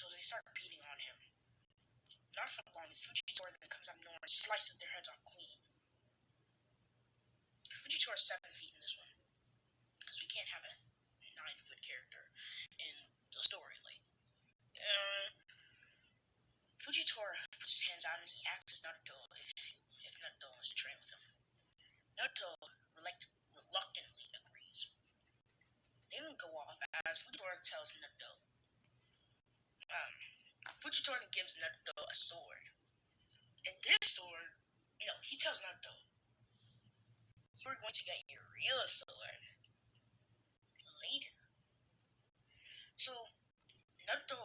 Naruto, they start beating on him. Not for long, as Fujitora then comes out of nowhere and slices their heads off clean. Fujitora is 7 feet in this one, because we can't have a 9-foot character in the story. Fujitora puts his hands out and he asks Naruto if Naruto wants to train with him. Naruto reluctantly agrees. They don't go off as Fujitora tells Naruto. Fujitora gives Naruto a sword. And this sword, he tells Naruto, you're going to get your real sword later. So, Naruto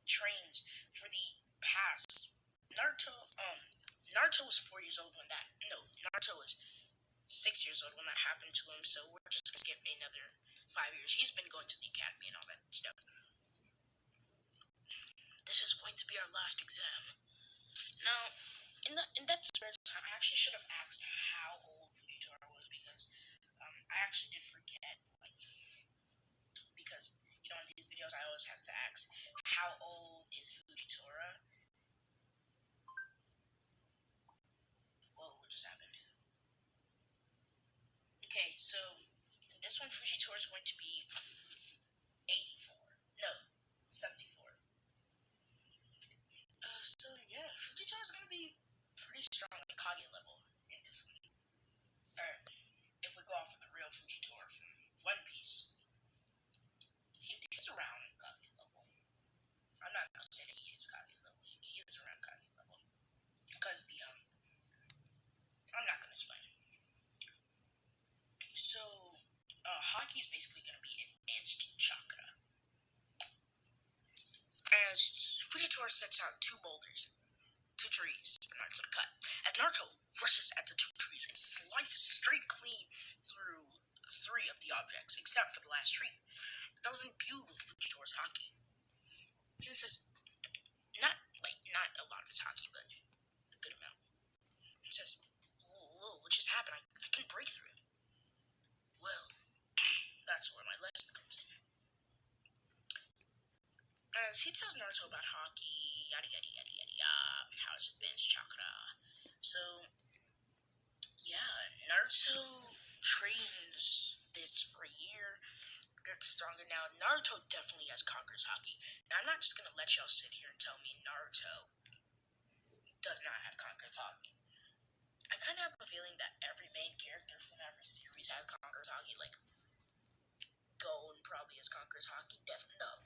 trains for the past. Naruto was 4 years old when Naruto was 6 years old when that happened to him, so we're just going to skip another 5 years. He's been going to the academy and all that stuff. This is going to be our last exam. Now, in that spare time, I actually should have asked how old Fujitora was, because I actually did forget, because, in these videos I always have to ask, how old is Fujitora? Whoa, what just happened? Okay, so, in this one, Fujitora is going to be 84. No, 74. So, yeah, Fujitora is going to be pretty strong at Kage level in this one. If we go off of the real Fujitora from One Piece, he's around Kage level. I'm not going to say that he is Kage level. He is around Kage level. Because I'm not going to explain. So, Haki is basically going to be advanced chakra. As Fujitora sets out 2 boulders, 2 trees for Naruto to cut. As Naruto rushes at the 2 trees and slices straight clean through 3 of the objects, except for the last tree. That was imbued with Fujitora's Haki. This is not a lot of his Haki, but a good amount. It says, whoa, what just happened? I can break through it. Well, that's where my lesson comes in. As he tells Naruto about Haki, yada yada yada yada yada, how it's advanced chakra. So, yeah, Naruto trains this for a year, gets stronger now. Naruto definitely has Conqueror's Haki. Now, I'm not just gonna let y'all sit here and tell me Naruto does not have Conqueror's Haki. I kind of have a feeling that every main character from every series has Conqueror's Haki. Gon probably has Conqueror's Haki.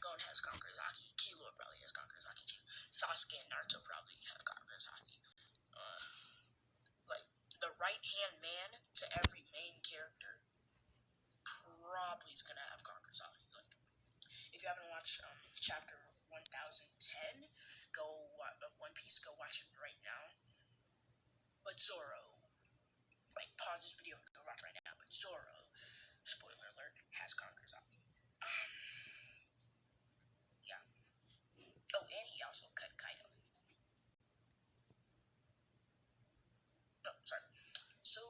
Gon has Conqueror's Haki. Killua probably has Conqueror's Haki too. Sasuke and Naruto probably have Conqueror's Haki. The right-hand man to every main character probably is gonna have Conqueror's Haki. If you haven't watched chapter 1010 of One Piece, go watch it right now. But Zoro, pause this video and go watch right now. But Zoro, spoiler alert, has Conqueror's Haki. Yeah. Oh, and he also cut Kaido. Oh, sorry. So,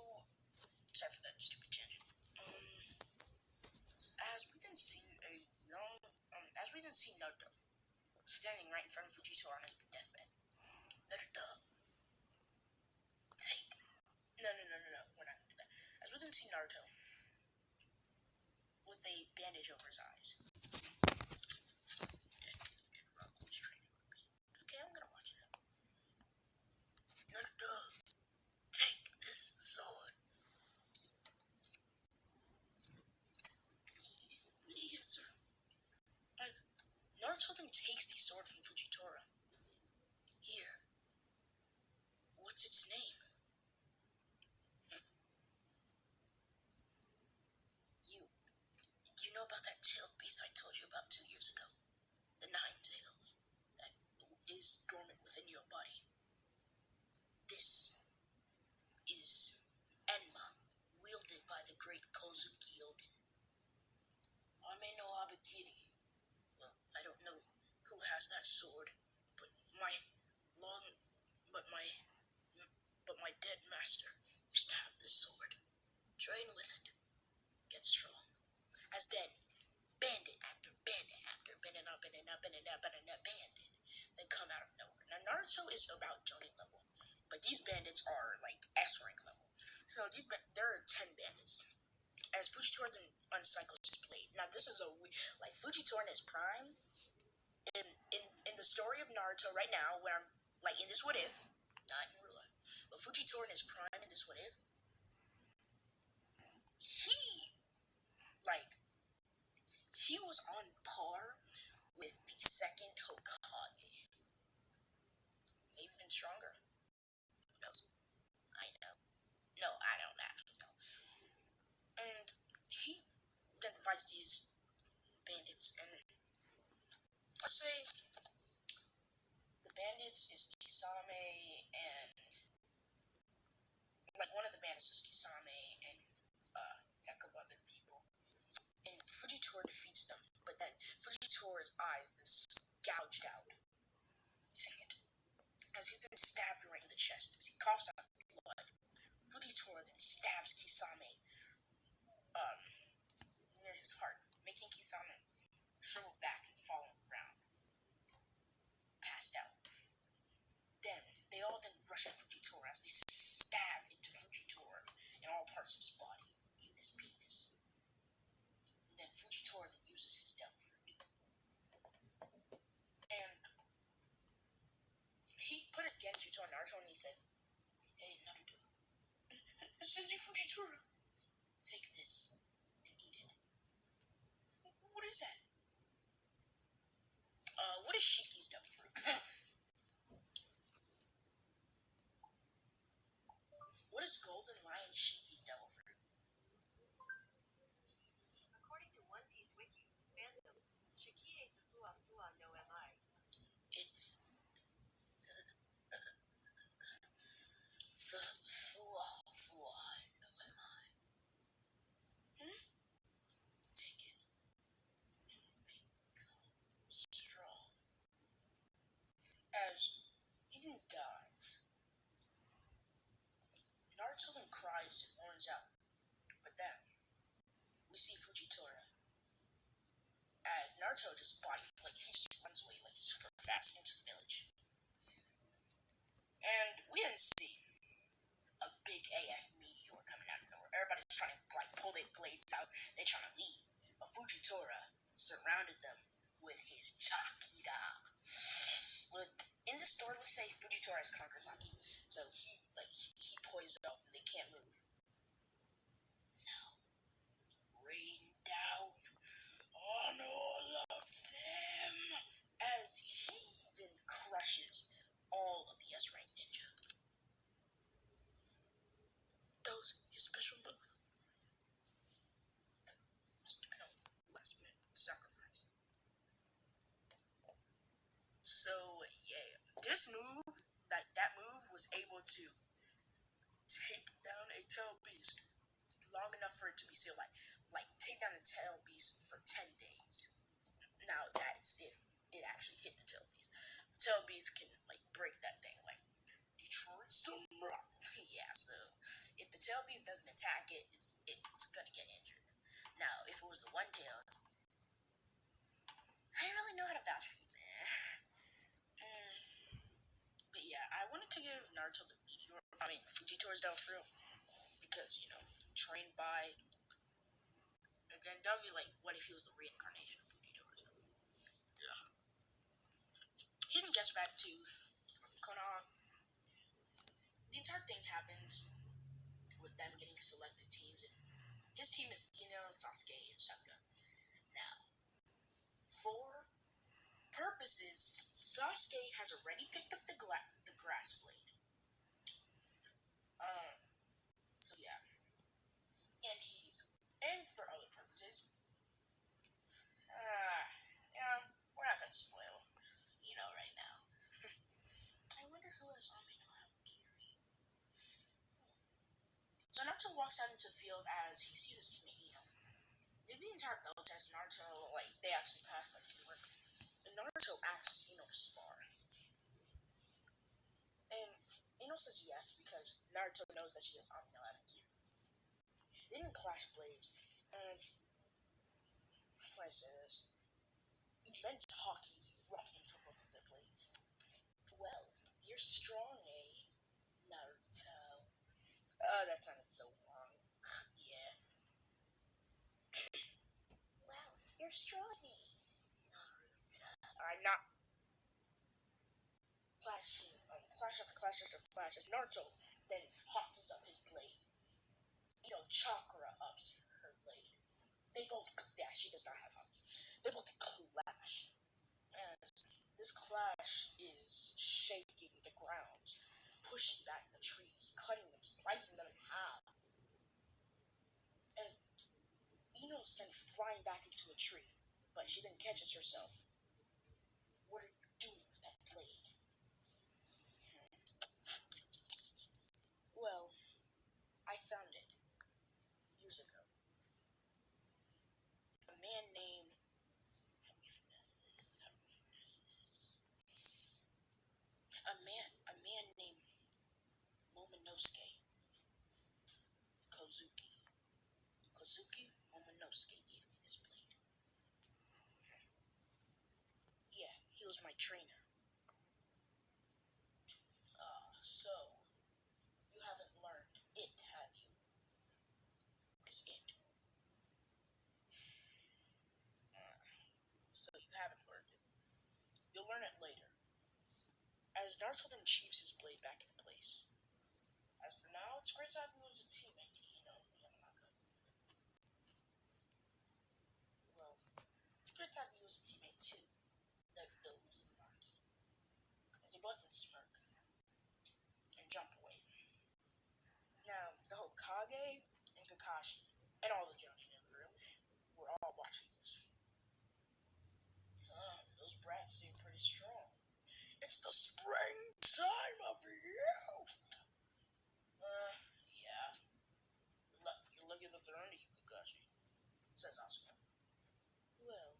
sorry for that stupid tangent. As we then see Naruto standing right in front of Fujitora on his deathbed. Naruto, take. No, we're not gonna do that. As we then see Naruto with a bandage over his eyes. Okay, I'm gonna watch it. Naruto, take this sword. Yes, sir. Naruto then takes the sword from Fujitora. story of Naruto right now, where I'm like in this what if, not in real life, but Fujitora in his prime in this what if, he like he was on par with the second Hokage, maybe even stronger. Who knows? I know. No, I don't actually know. And he then fights these bandits, and let's say the bandits is Kisame, and like one of the bandits is Kisame and a heck of other people. And Fujitora defeats them, but then Fujitora's eyes then gouged out. Say it. As he's then stabbed right in the chest, as he coughs out blood, Fujitora then stabs Kisame um, near his heart, making Kisame shrivel back and fall on the ground, passed out. Then they all then rush at Fujitora as they stab into Fujitora in all parts of his body, even his penis. And then Fujitora then uses his devil fruit. And he put a genjutsu on Naruto and he said, "Hey, Naruto, Senji Fujitora, take this and eat it." What is that? What is Shiki's devil fruit? What is Golden Lion Shiki's devil fruit? According to One Piece Wiki, fandom, Shiki ate the Fua Fua no Mi. It's the Fua Fua no Mi. Take it and become strong. As he then dies, Naruto then cries and mourns out. But then we see Fujitora as Naruto just body like he just runs away like super fast into the village. And we then see a big AF meteor coming out of nowhere. Everybody's trying to like pull their blades out. They're trying to leave. But Fujitora surrounded them with his Chakira. In the story, let's say Fujitora has conquered Saki. So he poised up and they can't move. Now rain down on all of them as he then crushes all of the S-rank ninja. That was his special move. Must have been a last minute sacrifice. So yeah, this move, that move was able to take down a tail beast long enough for it to be sealed, like take down a tail beast for 10 days. Now that is if it actually hit the tail beast. The tail beast can like break that thing, like Detroit some rock. Yeah, so if the tail beast doesn't attack it, it's gonna get injured. Now if it was the one tail, I didn't really know how to vouch for you, man. But yeah, I wanted to give Naruto the meteor. I mean Fujitora's down fruit because trained by. Again, that would be like, what if he was the reincarnation of Fujitora? Yeah. He then gets back to Konoha. The entire thing happens with them getting selected teams, and his team is Ino, Sasuke, and Sakura. Now, for purposes, Sasuke has already picked up the grass blade. So yeah, and for other purposes, yeah, we're not gonna spoil, right now. I wonder who has Amino Kiri. So Naruto walks out into the field as he sees his teammate Ino. Did the entire belt test, Naruto, they actually passed by teamwork. And Naruto asks Ino to spar. And Ino says yes because Naruto knows that she has Amino Kiri. They didn't clash blades as, how do I say this? Immense hockeys erupting from both of their blades. Well, you're strong, eh, Naruto? That sounded so wrong. Yeah. Well, you're strong, eh, Naruto? I'm not. flesh is shaking the ground, pushing back the trees, cutting them, slicing them in half. As Ino sent flying back into a tree, but she then catches herself. What are you doing with that blade? Well, I found it years ago. A man named... How do we finesse this? How do we finesse this? A man named Momonosuke Kozuki. Kozuki Momonosuke gave me this blade. Yeah, he was my trainer. So, you haven't learned it, have you? What is it? So you haven't learned it. You'll learn it later. As Naruto then sheaves his blade back into place. As for now, it's great to have you as a teammate, Yamanaka. Well, it's great to have you as a teammate too, Naruto Uzumaki. As they both then smirk and jump away. Now, the Hokage and Kakashi, and all the Jonin in the room, were all watching this. Those brats seem pretty strong. It's the springtime of youth! Yeah. You're lucky that they're under you, Kakashi, says Asuka. Well,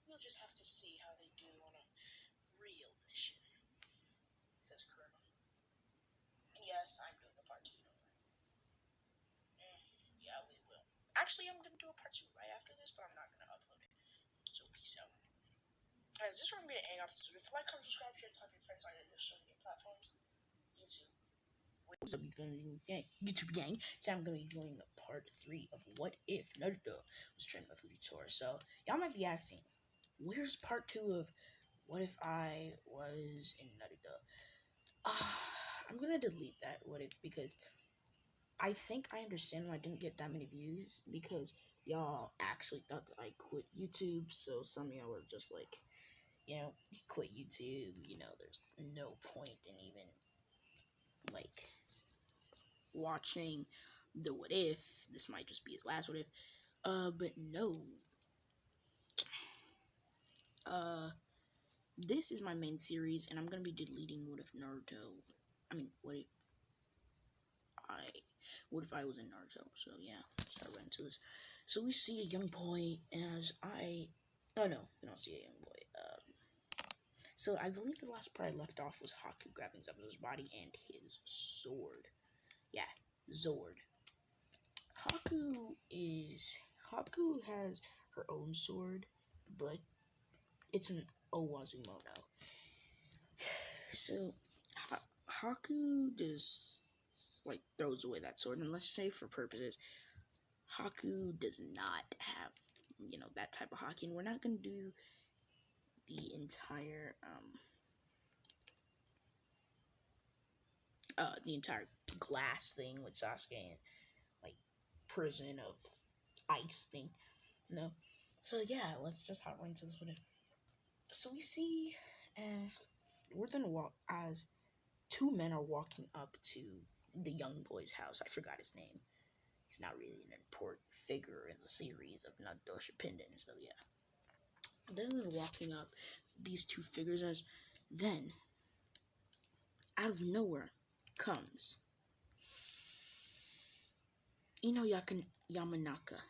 we'll just have to see how they do on a real mission, says Colonel. And yes, I'm doing a part 2, don't worry. Yeah, we will. Actually, I'm gonna do a part 2 right after this, but I'm not gonna upload it. So peace out. As this is where I'm gonna hang off this video. If you like, comment, subscribe, share, tell your friends on your social media platforms. YouTube. What's up, YouTube gang? So I'm gonna be doing part 3 of What If Naruto was trained by Fujitora. So y'all might be asking, where's part 2 of What If I Was in Naruto? I'm gonna delete that What If because I think I understand why I didn't get that many views because y'all actually thought that I quit YouTube. So some of y'all were just like, quit YouTube. There's no point in even like watching the What If. This might just be his last What If. But no. This is my main series, and I'm gonna be deleting What If Naruto. What if I was in Naruto? So yeah, let's start right into this. So we see a young boy oh no, we don't see a young boy. So I believe the last part I left off was Haku grabbing Zabuza's body and his sword. Yeah, Zord. Haku has her own sword, but it's an Owazumono. So Haku just throws away that sword, and let's say for purposes, Haku does not have that type of Haki, and we're not gonna do the entire glass thing with Sasuke and prison of ice thing. No. So yeah, let's just hop right into this one. So we see as as 2 men are walking up to the young boy's house. I forgot his name. He's not really an important figure in the series of Naruto Shippuden, so yeah. Then they're walking up, these 2 figures, as then out of nowhere comes Yamanaka,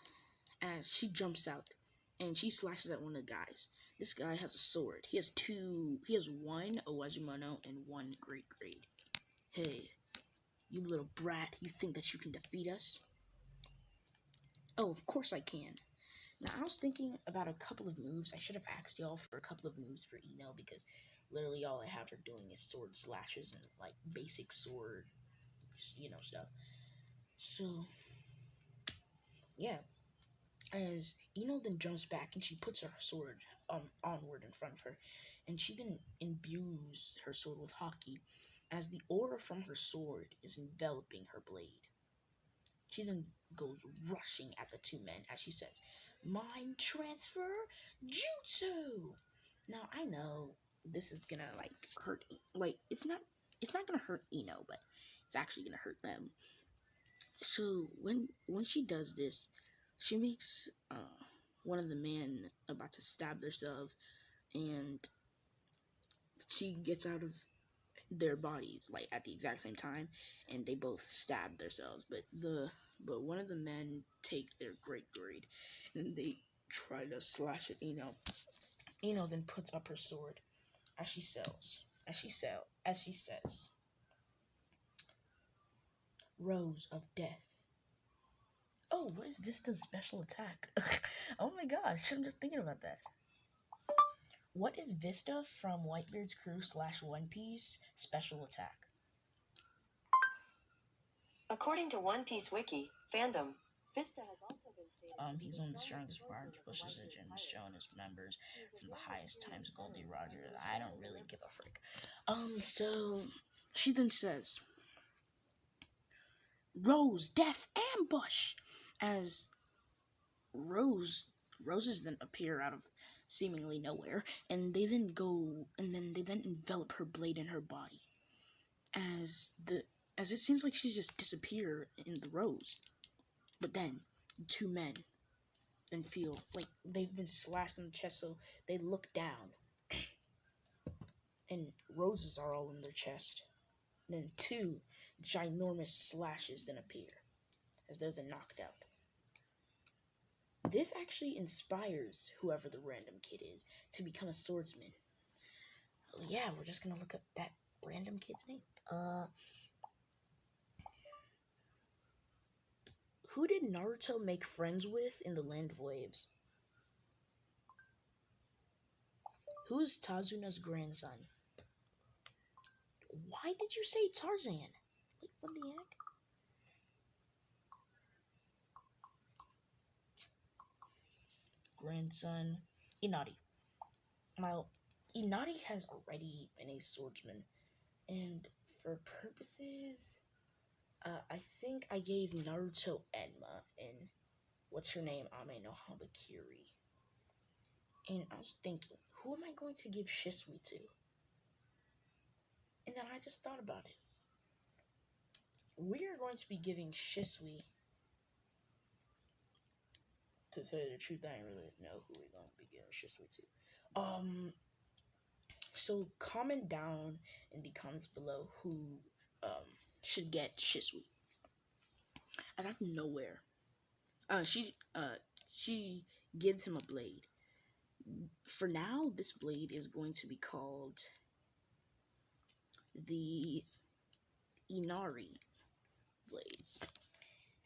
as she jumps out and she slashes at one of the guys. This guy has a sword. He has 1 Owazumono and 1 Great Grade. Hey, you little brat, you think that you can defeat us? Oh, of course I can. Now, I was thinking about a couple of moves. I should have asked y'all for a couple of moves for Ino, because literally all I have her doing is sword slashes and basic sword, stuff. So, yeah. As Ino then jumps back and she puts her sword onward in front of her, and she then imbues her sword with Haki, as the aura from her sword is enveloping her blade. She then goes rushing at the 2 men as she says, "Mind transfer jutsu!" Now, I know this is gonna like hurt. Like it's not gonna hurt Ino, but it's actually gonna hurt them. So when she does this, she makes one of the men about to stab themselves, and she gets out of their bodies like at the exact same time, and they both stab themselves. But one of the men take their great grade, and they try to slash at Ino. Ino then puts up her sword as she says, "Rose of Death." Oh, what is Vista's special attack? Oh my gosh, I'm just thinking about that. What is Vista from Whitebeard's Crew / One Piece special attack? According to One Piece Wiki, fandom, Vista has also been stated to be He's the one of the strongest strongest barge swordsman of the pushes Whitebeard and pirates. shown his members He is a from the very highest times experienced Goldie killer, Roger. as he I was don't an really give a apprentice. frick. So she then says, "Rose, Death, Ambush!" As roses then appear out of seemingly nowhere, and they then envelop her blade in her body. As it seems like she's just disappeared in the rose. But then two men then feel like they've been slashed in the chest, so they look down, and roses are all in their chest. Then two ginormous slashes then appear as they're then knocked out. This actually inspires whoever the random kid is to become a swordsman. Yeah, we're just gonna look up that random kid's name. Who did Naruto make friends with in the Land of Waves? Who's Tazuna's grandson? Why did you say Tarzan? Like, what the heck? Grandson, Inari. Now, Inari has already been a swordsman, and for purposes, I think I gave Naruto Enma and what's her name, Ame no Habakiri. And I was thinking, who am I going to give Shisui to? And then I just thought about it. We are going to be giving Shisui. To tell you the truth, I don't really know who we're going to be giving Shisui to. So comment down in the comments below who should get Shisui. As out of nowhere, she gives him a blade. For now, this blade is going to be called the Inari blade.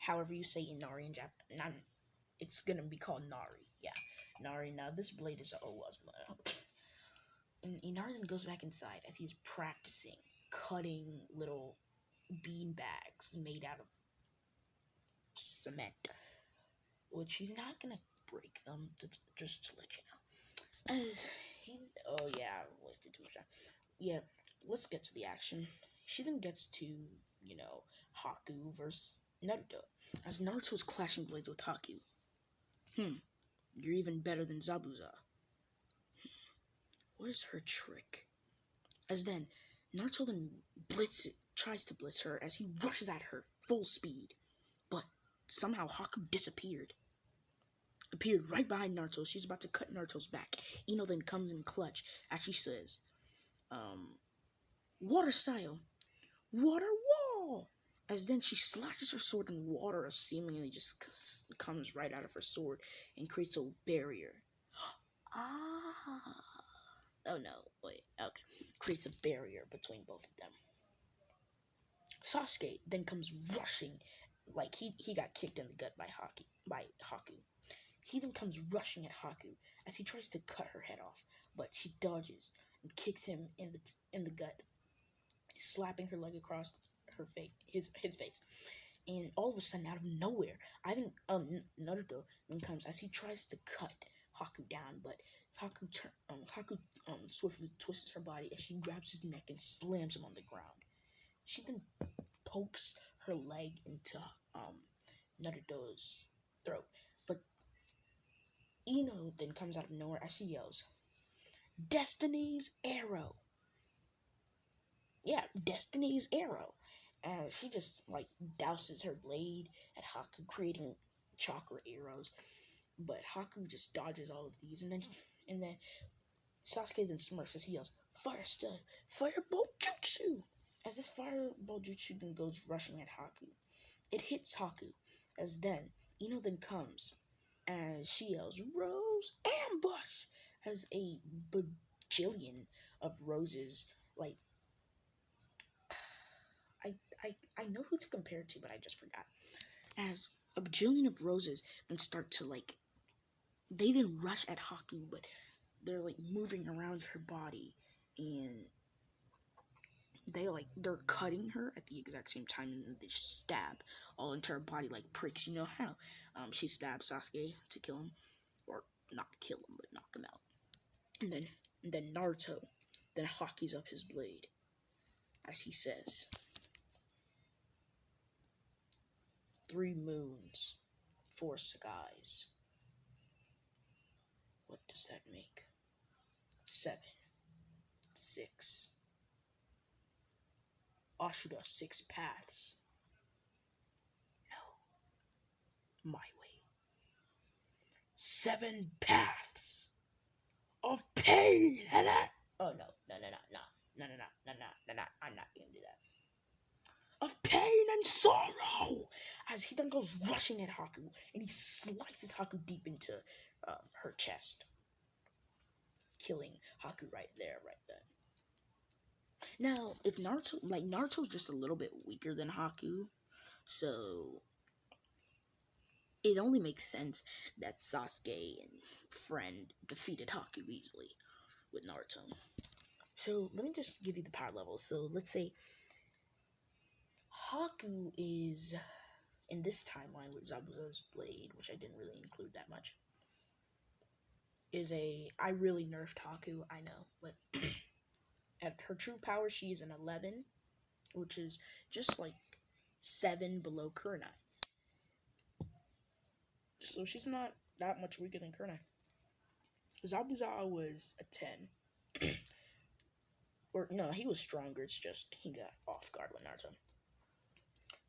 However you say Inari in Japanese, it's gonna be called Nari. Yeah, Nari. Now this blade is Owazma. And Inari then goes back inside as he's practicing cutting little bean bags made out of cement, which he's not gonna break them. Just to let you know. As he, oh yeah, I wasted too much time. Yeah, let's get to the action. She then gets to, Haku versus Naruto. As Naruto's clashing blades with Haku. You're even better than Zabuza. What is her trick? As then, Naruto then tries to blitz her as he rushes at her full speed. But somehow Haku appeared right behind Naruto. She's about to cut Naruto's back. Ino then comes in clutch as she says, water style, water wall. As then she slashes her sword in water, seemingly just comes right out of her sword and creates a barrier. Ah. Oh no, wait, okay. Creates a barrier between both of them. Sasuke then comes rushing, like he got kicked in the gut by Haku. He then comes rushing at Haku as he tries to cut her head off, but she dodges and kicks him in the gut, slapping her leg across her face, his face. And all of a sudden, out of nowhere, Naruto then comes as he tries to cut Haku down, but Haku swiftly twists her body as she grabs his neck and slams him on the ground. She then pokes her leg into Naruto's throat, but Ino then comes out of nowhere as she yells, Destiny's arrow. Yeah, Destiny's arrow. And she just like douses her blade at Haku, creating chakra arrows. But Haku just dodges all of these, and then Sasuke then smirks as he yells, "Fire style, fireball jutsu!" As this fireball jutsu then goes rushing at Haku, it hits Haku. As then Ino then comes, as she yells, "Rose ambush!" As a bajillion of roses, like I know who to compare it to, but I just forgot. As a bajillion of roses then start to like, they then rush at Haku, but they're like moving around her body, and they're cutting her at the exact same time, and then they stab all into her body like pricks. You know how she stabs Sasuke to kill him, or not kill him, but knock him out. And then Naruto then hockeys up his blade as he says, "3 moons, 4 skies. What does that make? 7, 6. Ashura, 6 paths. No, my way. 7 paths of pain and oh no, I'm not gonna do that. Of pain and sorrow, as he then goes rushing at Haku, and he slices Haku deep into her chest, killing Haku right then. Now, if Naruto's just a little bit weaker than Haku, so it only makes sense that Sasuke and friend defeated Haku easily with Naruto. So let me just give you the power levels. So let's say Haku is in this timeline with Zabuza's blade, which I didn't really include that much. I really nerfed Haku, I know, but at her true power she is an 11, which is just like 7 below Kurenai. So she's not that much weaker than Kurenai. Zabuza was a 10. Or no, he was stronger, it's just he got off guard with Naruto.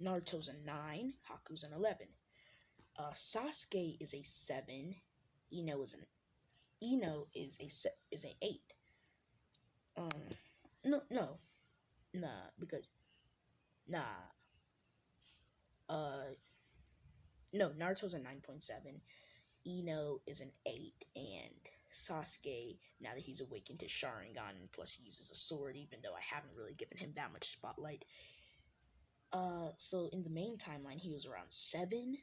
Naruto's a 9, Haku's an 11. Sasuke is a 7, Ino is an 8. No, because nah, uh, no, Naruto's a 9.7, Ino is an 8, and Sasuke, now that he's awakened his Sharingan, and plus he uses a sword, even though I haven't really given him that much spotlight. So in the main timeline, he was around 7.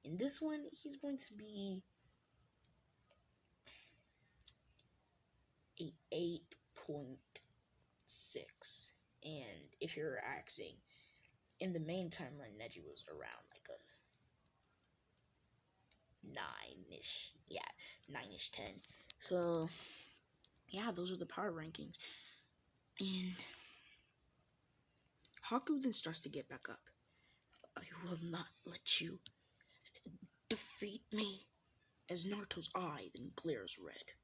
In this one, he's going to be a 8.6. And if you're asking, in the main timeline, Neji was around like a 9-ish. Yeah, 9-ish, 10. So, yeah, those are the power rankings. And Haku then starts to get back up. "I will not let you defeat me." As Naruto's eye then glares red,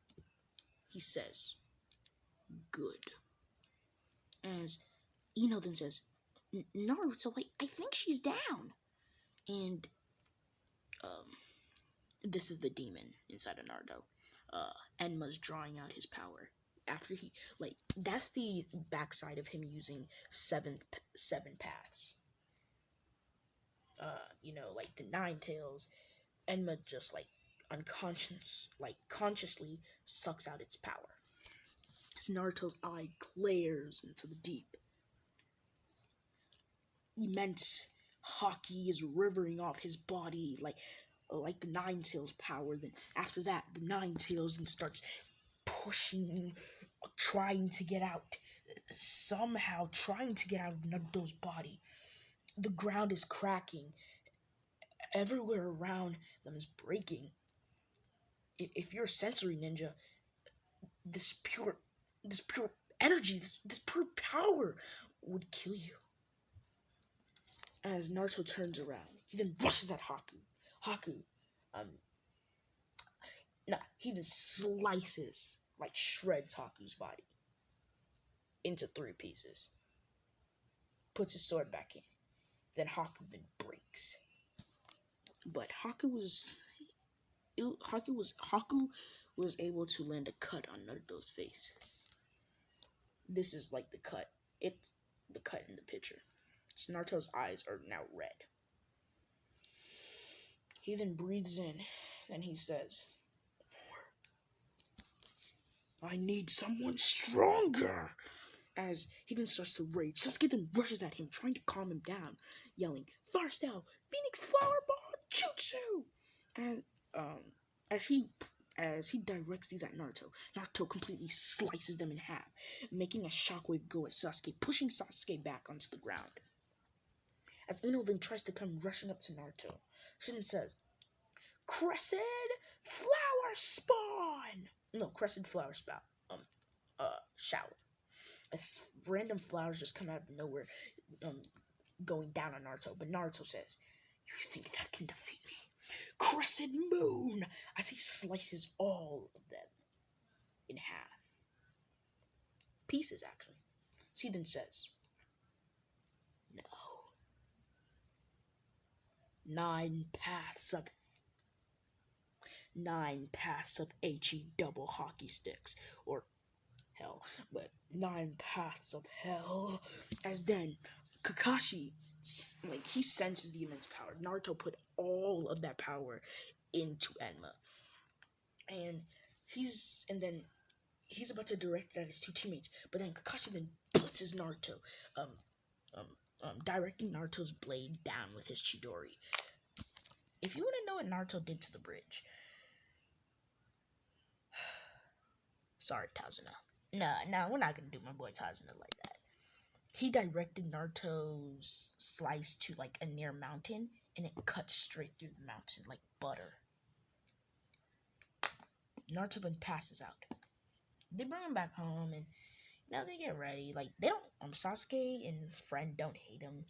he says, "Good." As Ino then says, "Naruto, I think she's down." And this is the demon inside of Naruto. Enma's drawing out his power. After he, that's the backside of him using 7 paths. Like the 9 tails, Enma just consciously sucks out its power. As Naruto's eye glares into the deep, immense haki is rivering off his body like the 9 tails power. Then after that, the 9 tails then starts pushing, trying to get out. Somehow trying to get out of Naruto's body. The ground is cracking. Everywhere around them is breaking. If you're a sensory ninja, this pure energy, this pure power would kill you. As Naruto turns around, he then rushes at Haku. He then slices like shreds Haku's body into 3 pieces. Puts his sword back in. Then Haku then breaks. But Haku was able to land a cut on Naruto's face. This is like the cut. It's the cut in the picture. So Naruto's eyes are now red. He then breathes in, and he says, I need someone stronger. As he then starts to rage, Sasuke then rushes at him, trying to calm him down, yelling, Fire Style, Phoenix Flower Ball, Jutsu! And as he directs these at Naruto, Naruto completely slices them in half, making a shockwave go at Sasuke, pushing Sasuke back onto the ground. As Ino then tries to come rushing up to Naruto, she then says, Crescent Flower Spawn! No, Crescent Flower Spout. Shower. As random flowers just come out of nowhere, going down on Naruto. But Naruto says, you think that can defeat me? Crescent Moon! As he slices all of them in half. Pieces, actually. So he then says, no. 9 paths of HE double hockey sticks, or hell, but 9 paths of hell. As then Kakashi, like, he senses the immense power. Naruto put all of that power into Enma, and then he's about to direct it at his 2 teammates, but then Kakashi then blitzes Naruto, directing Naruto's blade down with his Chidori. If you want to know what Naruto did to the bridge, sorry, Tazuna. No, we're not gonna do my boy Tazuna like that. He directed Naruto's slice to like a near mountain, and it cut straight through the mountain like butter. Naruto then passes out. They bring him back home, and now they get ready. Like, they don't. Sasuke and friend don't hate him.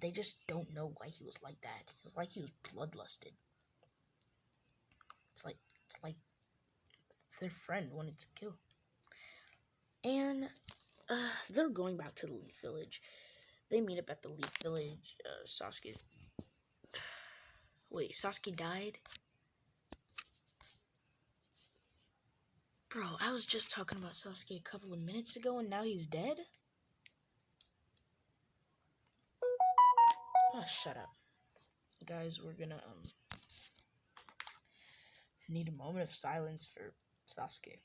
They just don't know why he was like that. It was like he was bloodlusted. It's like their friend wanted to kill. And they're going back to the Leaf Village. They meet up at the Leaf Village. Sasuke died? Bro, I was just talking about Sasuke a couple of minutes ago, and now he's dead? Oh, shut up. Guys, we're gonna, need a moment of silence for Sasuke.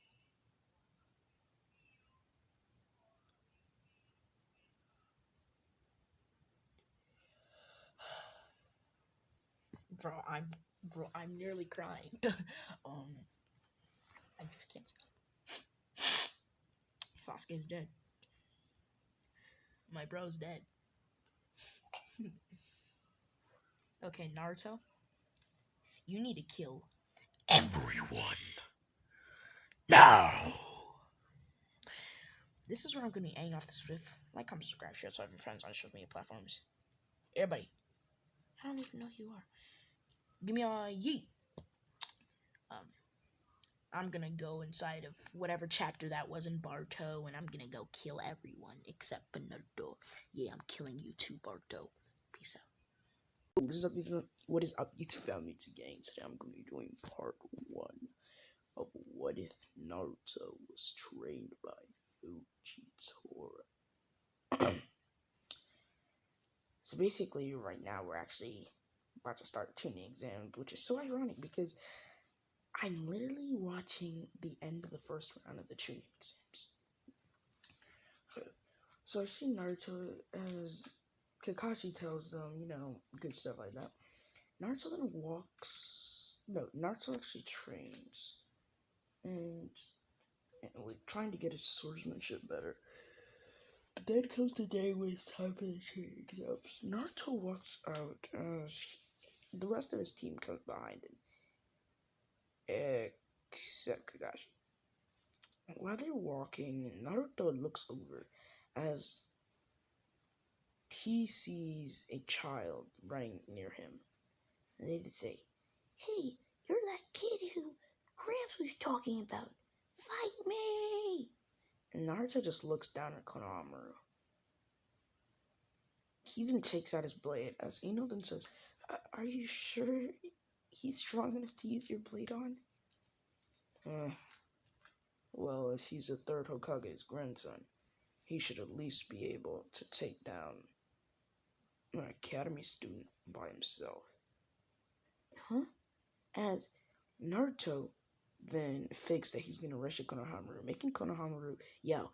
Bro, I'm nearly crying. I just can't stop. Sasuke's dead. My bro's dead. Okay, Naruto, you need to kill everyone now. This is where I'm gonna be ending off this riff. Like, comment, subscribe, share, so I have your friends on social media platforms. Everybody, I don't even know who you are. Give me a yeet. I'm gonna go inside of whatever chapter that was in Barto, and I'm gonna go kill everyone except for Naruto. Yeah, I'm killing you too, Barto. Peace out. What is up, YouTube family? Today I'm gonna be doing part 1 of what if Naruto was trained by Fujitora. So basically, right now we're actually about to start the tuning exam, which is so ironic because I'm literally watching the end of the first round of the tuning exams. So I see Naruto as Kakashi tells them, good stuff like that. Naruto then Naruto actually trains and like trying to get his swordsmanship better. But then comes the day when it's time for the training exams. Naruto walks out as the rest of his team comes behind him, except Kakashi. While they're walking, Naruto looks over as he sees a child running near him. And they say, hey, you're that kid who Gramps was talking about. Fight me! And Naruto just looks down at Konohamaru. He then takes out his blade as Ino then says, Are you sure he's strong enough to use your blade on? Well, if he's the third Hokage's grandson, he should at least be able to take down an academy student by himself. Huh? As Naruto then fakes that he's gonna rush at Konohamaru, making Konohamaru yell,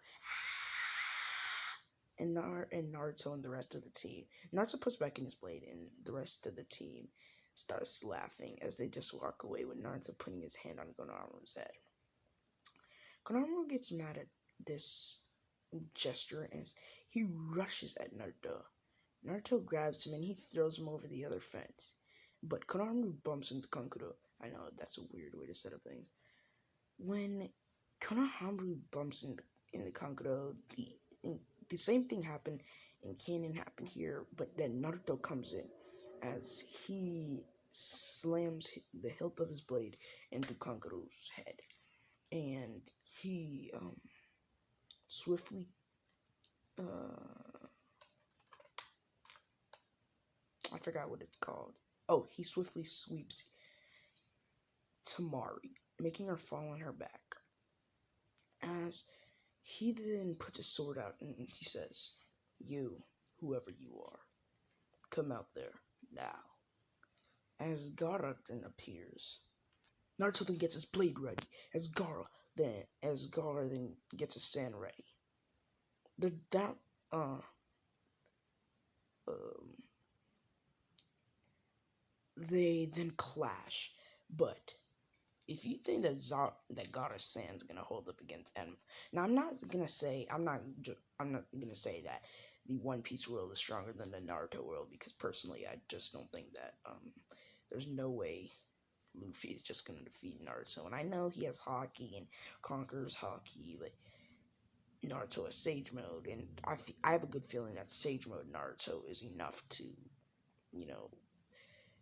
and Naruto and the rest of the team. Naruto puts back in his blade, and the rest of the team starts laughing as they just walk away with Naruto putting his hand on Konohamaru's head. Konohamaru gets mad at this gesture as he rushes at Naruto. Naruto grabs him and he throws him over the other fence. But Konohamaru bumps into Kankuro. I know, that's a weird way to set up things. When Konohamaru bumps into Kankuro, the same thing happened in canon happened here, but then Naruto comes in as he slams the hilt of his blade into Kankuro's head. And he swiftly I forgot what it's called. Oh, he swiftly sweeps Tamari, making her fall on her back. As he then puts his sword out and he says, You, whoever you are, come out there now. As Gaara then appears, Naruto then gets his blade ready. As Gaara then gets his sand ready. They then clash, but if you think that Gaara's Sand's gonna hold up against Enma, now I'm not gonna say that the One Piece world is stronger than the Naruto world, because personally I just don't think that there's no way Luffy is just gonna defeat Naruto. And I know he has Haki and conquers Haki, but Naruto has Sage Mode, and I have a good feeling that Sage Mode Naruto is enough to,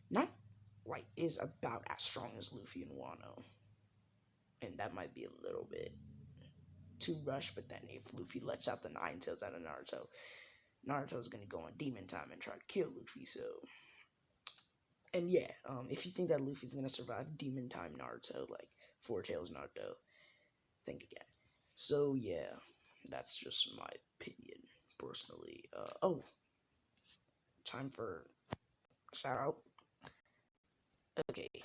not like is about as strong as Luffy and Wano. And that might be a little bit too rushed, but then if Luffy lets out the Nine Tails out of Naruto's gonna go on Demon Time and try to kill Luffy. So, and yeah, if you think that Luffy's gonna survive Demon Time Naruto, like Four Tails Naruto, think again. So yeah, that's just my opinion personally. Time for shout out. Okay,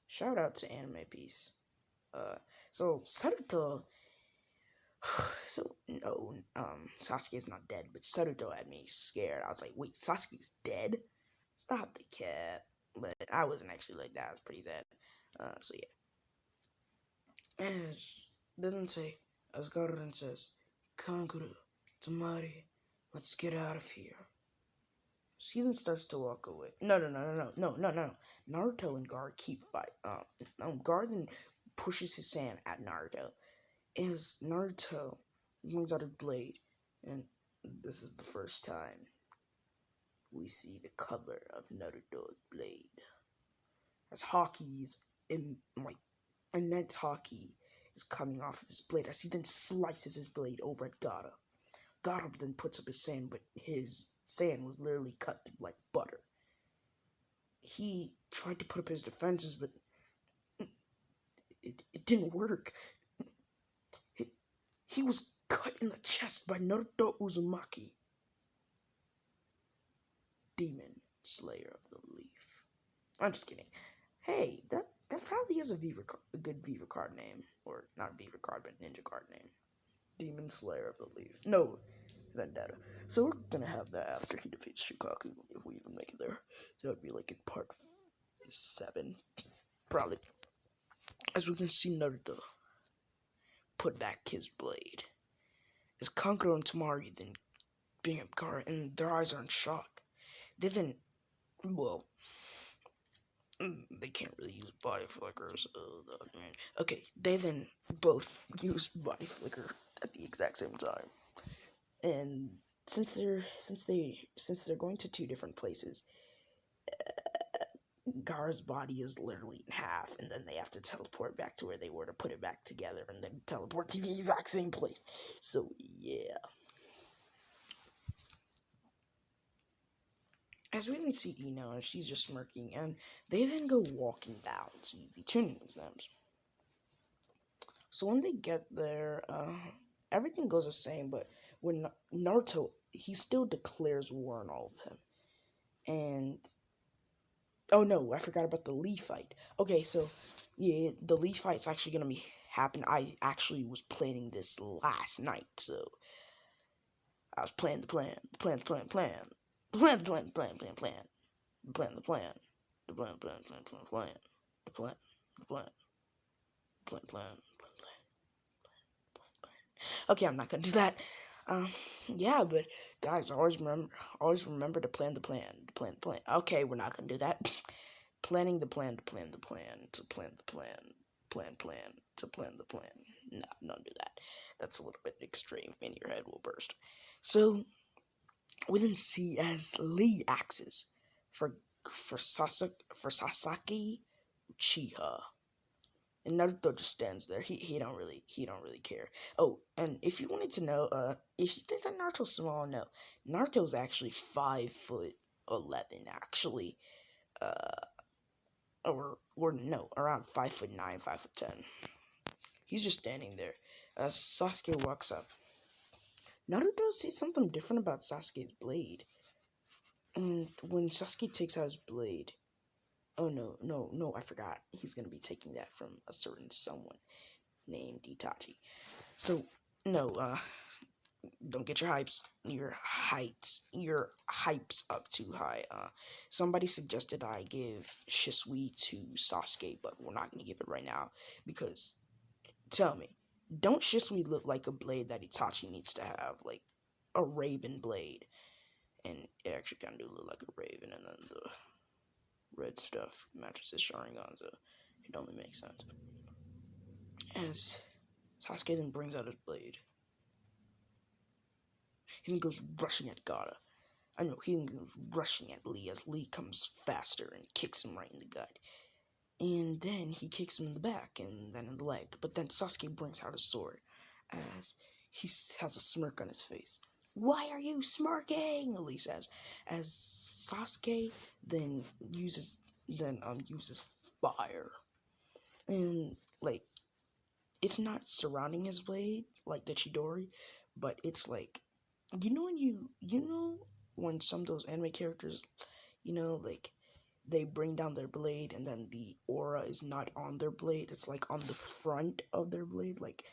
shout out to Anime Piece. So Saruto. So no, Sasuke's not dead, but Saruto had me scared. I was like, wait, Sasuke's dead? Stop the cap. But I wasn't actually like that. I was pretty sad. So yeah. As doesn't say, as Gordon says, Kankuro, Tamari, let's get out of here. She then starts to walk away. No. Naruto and Guard keep fight. Guard then pushes his sand at Naruto. As Naruto brings out his blade, and this is the first time we see the color of Naruto's blade. As Haki's immense Haki is coming off of his blade, as he then slices his blade over at Gaara. Gaara then puts up his sand, but his sand was literally cut through like butter. He tried to put up his defenses, but it didn't work. He was cut in the chest by Naruto Uzumaki, Demon Slayer of the Leaf. I'm just kidding. Hey, that probably is a good Viva card name. Or not Viva card, but ninja card name. Demon Slayer of the Leaf. No, Vendetta. So we're gonna have that after he defeats Shukaku, if we even make it there. So that would be like in part 7. Probably. As we can see Naruto put back his blade. As Kankuro and Tamari then bring up Gaara, and their eyes are in shock. They then, well, they can't really use body flickers. Man. Okay, they then both use body flicker at the exact same time. And since they're going to 2 different places, Gaara's body is literally in half, and then they have to teleport back to where they were to put it back together, and then teleport to the exact same place. So yeah. As we can see Ino, she's just smirking, and they then go walking down to the tuning exams. So when they get there, everything goes the same, but when Naruto, he still declares war on all of them. And oh no, I forgot about the Lee fight. Okay, so yeah, the Lee fight's actually gonna be happen. I actually was planning this last night, so I was planning the plan, the plan, the plan, plan, the plan, the plan, the plan, plan, plan, the plan, the plan, the plan, the plan, plan, plan, plan, the plan, the plan, plan, plan, plan. Okay, I'm not gonna do that. Um, yeah, but guys, always remember to plan the plan, to plan the plan. Okay, we're not gonna do that. Planning the plan to plan the plan to plan the plan, plan to plan the plan. No, don't do that. That's a little bit extreme, and your head will burst. So we then see as Lee axes for Sasaki Uchiha. And Naruto just stands there. He don't really care. Oh, and if you wanted to know, if you think that Naruto's small, no, Naruto's actually 5'11" actually, or no, around 5'9", 5'10". He's just standing there. Sasuke walks up. Naruto sees something different about Sasuke's blade, and when Sasuke takes out his blade, oh no, I forgot. He's gonna be taking that from a certain someone named Itachi. So, no, don't get your hypes up too high. Somebody suggested I give Shisui to Sasuke, but we're not gonna give it right now because, tell me, don't Shisui look like a blade that Itachi needs to have, like a raven blade? And it actually kind of do look like a raven, and then the red stuff matches his Sharingan, so it only makes sense. As Sasuke then brings out his blade, he then goes rushing at Gaara. I know, he then goes rushing at Lee as Lee comes faster and kicks him right in the gut. And then he kicks him in the back and then in the leg. But then Sasuke brings out his sword as he has a smirk on his face. Why are you smirking? Lee says. As Sasuke then uses fire. And like it's not surrounding his blade like the Chidori, but it's like when some of those anime characters, like they bring down their blade and then the aura is not on their blade, it's like on the front of their blade, like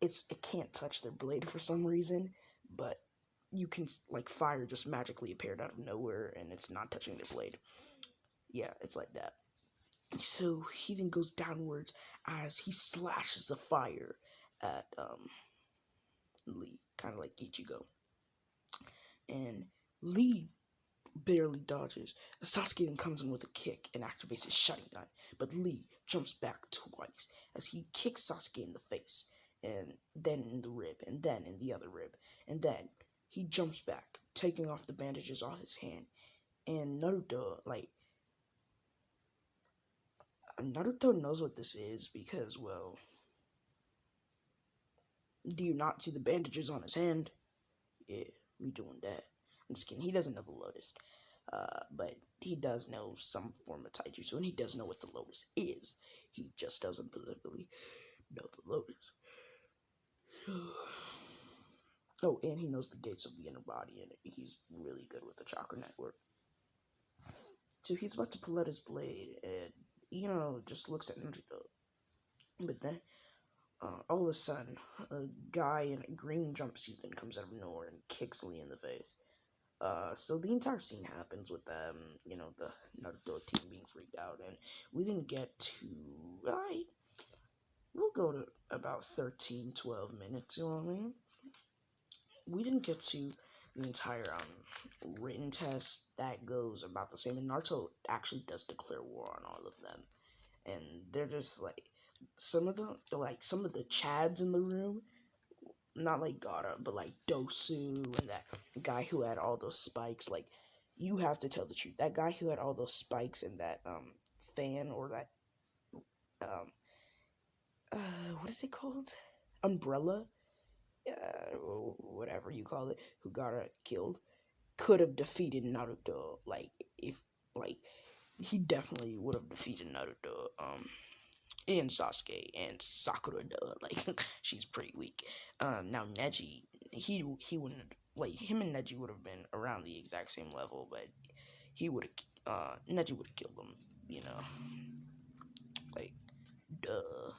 it can't touch their blade for some reason, but you can like fire just magically appeared out of nowhere and it's not touching their blade. Yeah, it's like that. So he then goes downwards as he slashes the fire at Lee, kind of like Ichigo. And Lee barely dodges. Sasuke then comes in with a kick and activates his Sharingan, but Lee jumps back twice as he kicks Sasuke in the face, and then in the rib, and then in the other rib, and then he jumps back, taking off the bandages off his hand. And Naruto knows what this is because, well, do you not see the bandages on his hand? Yeah, we doing that. I'm just kidding. He doesn't know the Lotus. But he does know some form of taijutsu, and he does know what the Lotus is. He just doesn't really know the Lotus. Oh, and he knows the gates of the inner body, and he's really good with the chakra network. So he's about to pull out his blade, and just looks at Naruto. But then, all of a sudden, a guy in a green jumpsuit then comes out of nowhere and kicks Lee in the face. So the entire scene happens with them, the Naruto team being freaked out, and we didn't get to, we'll go to about 13, 12 minutes, you know what I mean? We didn't get to the entire, written test. That goes about the same, and Naruto actually does declare war on all of them, and they're just, like, some of the Chads in the room, not like Gaara, but like Dosu and that guy who had all those spikes, like, You have to tell the truth. That guy who had all those spikes and that fan or that um what is it called? Umbrella, whatever you call it, who got killed, could have defeated Naruto. Like if like he definitely would have defeated Naruto. And Sasuke and Sakura. Like she's pretty weak. Now Neji, he wouldn't like him and Neji would have been around the exact same level, but he would have Neji would have killed him. You know, like duh.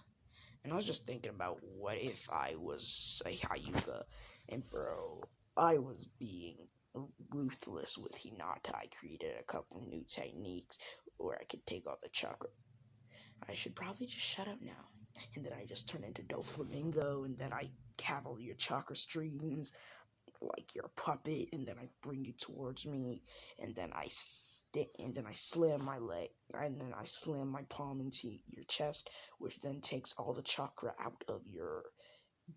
And I was just thinking about what if I was a Hyuga, and bro, I was being ruthless with Hinata. I created a couple new techniques where I could take all the chakra. I should probably just shut up now. And then I just turn into Doflamingo, and then I cavil your chakra streams like you're a puppet, and then I bring you towards me, and then I slam my leg, and then I slam my palm into your chest, which then takes all the chakra out of your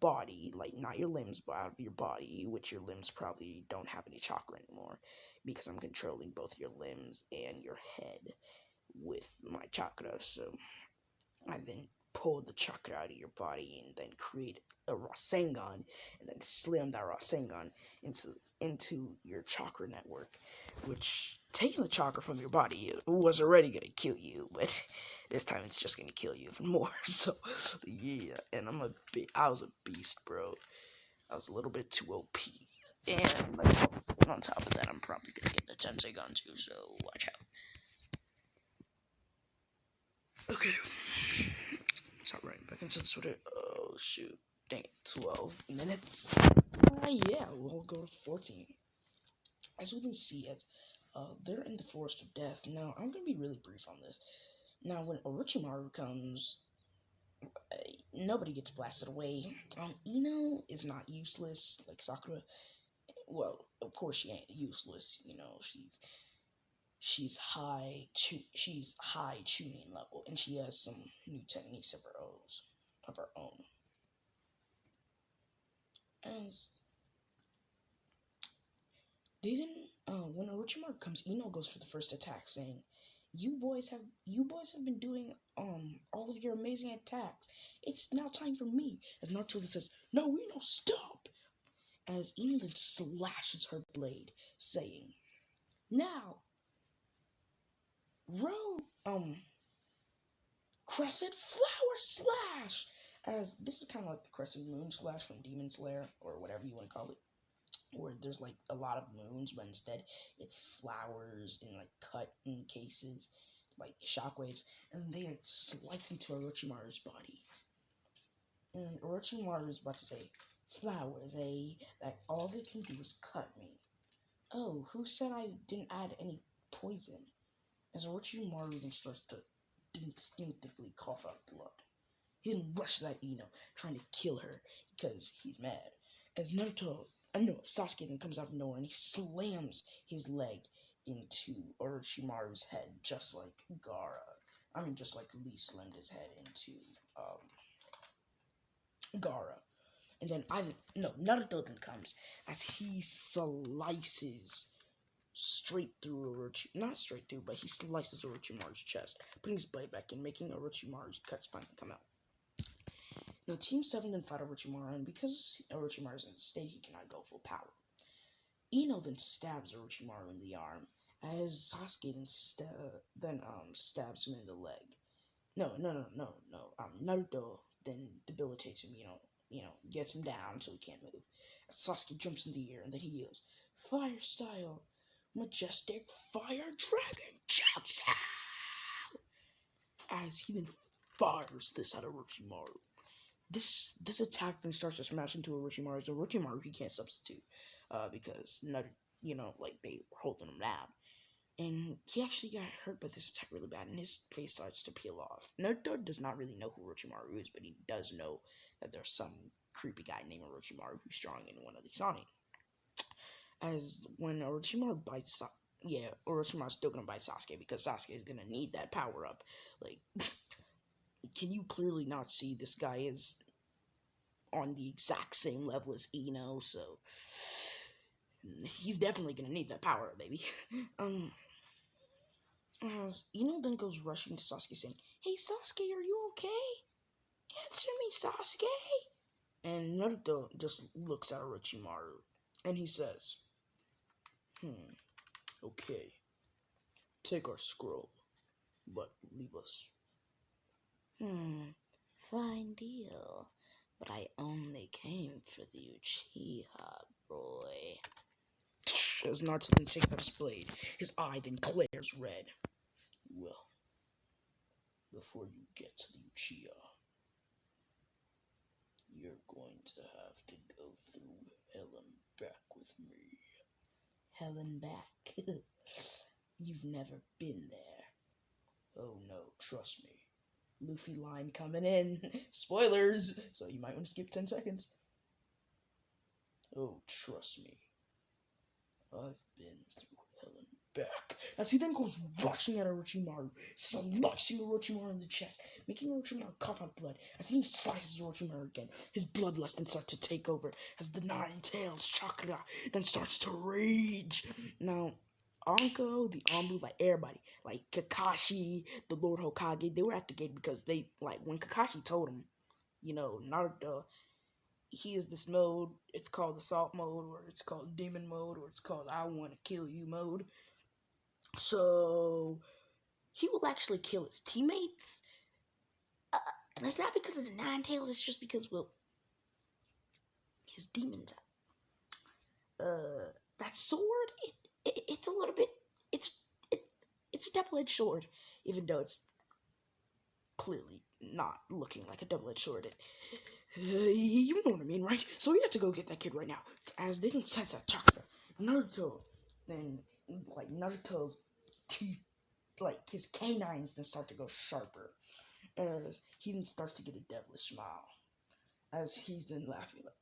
body, like not your limbs, but out of your body, which your limbs probably don't have any chakra anymore, because I'm controlling both your limbs and your head with my chakra. So I then pull the chakra out of your body and then create a Rasengan and then slam that Rasengan into your chakra network, which taking the chakra from your body was already gonna kill you, but this time it's just gonna kill you even more. So yeah, and I was a beast, bro. I was a little bit too OP. And like, on top of that, I'm probably gonna get the Tensei gun too, so watch out. Okay. Stop right back into Twitter. Oh shoot. Dang it. 12 minutes. Yeah, we'll go to 14. As we can see, they're in the Forest of Death. Now, I'm gonna be really brief on this. Now, when Orochimaru comes, nobody gets blasted away. Ino is not useless like Sakura. Well, of course she ain't useless. You know, she's high tuning level, and she has some new techniques of her own. As they didn't when Orochimaru comes, Ino goes for the first attack, saying, You boys have been doing all of your amazing attacks. It's now time for me. As Naruto then says, No, Ino, stop! As Ino then slashes her blade, saying, Now row Crescent Flower Slash! As this is kinda like the Crescent Moon Slash from Demon Slayer, or whatever you want to call it, where there's like a lot of moons, but instead it's flowers in like cut in cases, like shockwaves, and they slice into Orochimaru's body. And Orochimaru is about to say, "Flowers, eh? Like all they can do is cut me." Oh, who said I didn't add any poison? As Orochimaru then starts to instinctively cough out blood. He then rushes at Ino, trying to kill her because he's mad. As Sasuke then comes out of nowhere and he slams his leg into Orochimaru's head, just like just like Lee slammed his head into Gaara. And then Naruto then comes as he slices straight through not straight through, but he slices Orochimaru's chest, putting his blade back in, making Orochimaru's cuts finally come out. Now, Team 7 then fight Orochimaru, and because Orochimaru is in a state, he cannot go full power. Ino then stabs Orochimaru in the arm, as Sasuke then stabs him in the leg. No. Naruto then debilitates him, gets him down so he can't move. As Sasuke jumps in the air, and then he yells, Fire Style! Majestic Fire Dragon Jutsu! As he then fires this at Orochimaru. This attack then starts to smash into Orochimaru. So Orochimaru he can't substitute, because they were holding him down, and he actually got hurt by this attack really bad, and his face starts to peel off. Naruto does not really know who Orochimaru is, but he does know that there's some creepy guy named Orochimaru who's strong in one of these Sani. As when Orochimaru bites, Orochimaru's still gonna bite Sasuke because Sasuke is gonna need that power up. Like, can you clearly not see this guy is on the exact same level as Ino? So He's definitely gonna need that power, baby. Ino then goes rushing to Sasuke saying, "Hey Sasuke, are you okay? Answer me, Sasuke!" And Naruto just looks at Orochimaru and he says, okay, take our scroll, but leave us. Fine deal. But I only came for the Uchiha, boy. As Naruto then takes out his blade, his eye then glares red. Well, before you get to the Uchiha, you're going to have to go through hell and back with me. Hell and back? You've never been there. Oh no, trust me. Luffy line coming in. Spoilers! So you might want to skip 10 seconds. Oh, trust me. I've been through hell and back. As he then goes rushing at Orochimaru, slicing Orochimaru in the chest, making Orochimaru cough out blood. As he then slices Orochimaru again, his bloodlust then starts to take over as the Nine Tails chakra then starts to rage. Now, Anko, the Anbu, like everybody, like Kakashi, the Lord Hokage, they were at the gate because they, like, when Kakashi told him, Naruto, he is this mode, it's called the Salt mode, or it's called Demon mode, or it's called I want to kill you mode. So, he will actually kill his teammates. And it's not because of the Nine Tails, it's just because, well, his demons. That sword, it's a little bit, it's a double-edged sword, even though it's clearly not looking like a double-edged sword. You know what I mean, right? So we have to go get that kid right now. As they didn't sense that chakra, Naruto, then, like, Naruto's teeth, like, his canines then start to go sharper. As he then starts to get a devilish smile. As he's then laughing like,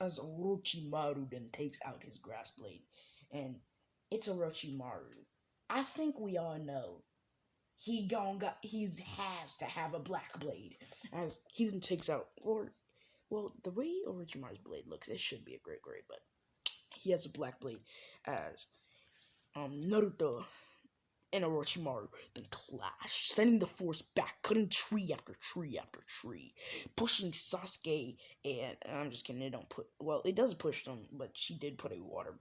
as Orochimaru then takes out his grass blade. And it's Orochimaru. I think we all know he has to have a black blade. As he then takes out, the way Orochimaru's blade looks, it should be a great gray, but he has a black blade. As Naruto and Orochimaru then clash, sending the force back, cutting tree after tree after tree, pushing Sasuke, and I'm just kidding, it doesn't push them, but she did put a water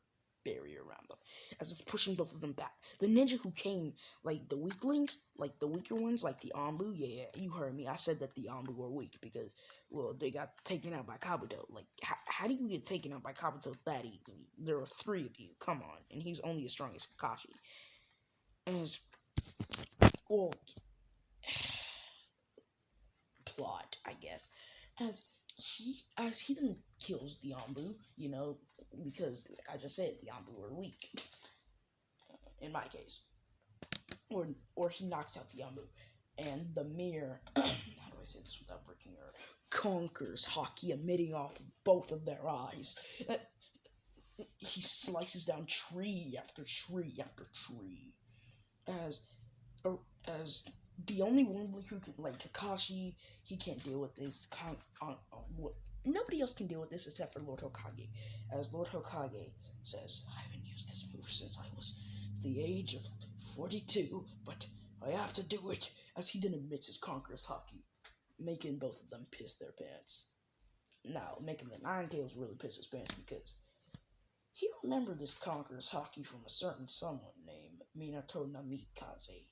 barrier around them, as it's pushing both of them back. The ninja who came, like the weaklings, like the weaker ones, like the Anbu, yeah, you heard me, I said that the Anbu were weak, because, well, they got taken out by Kabuto. Like, how do you get taken out by Kabuto that easily? There are 3 of you, come on, and he's only as strong as Kakashi. As well, plot, I guess, as he then kills the Anbu, because like I just said, the Anbu are weak. In my case, or he knocks out the Anbu, and the mirror, how do I say this without breaking her? Conquers Haki, emitting off both of their eyes. He slices down tree after tree after tree, as the only one who can, like Kakashi, he can't deal with this. Nobody else can deal with this except for Lord Hokage. As Lord Hokage says, I haven't used this move since I was the age of 42, but I have to do it. As he then admits his Conqueror's Haki, making both of them piss their pants. Now, making the Nine Tails really piss his pants because he remembered this Conqueror's Haki from a certain someone named Minato Namikaze.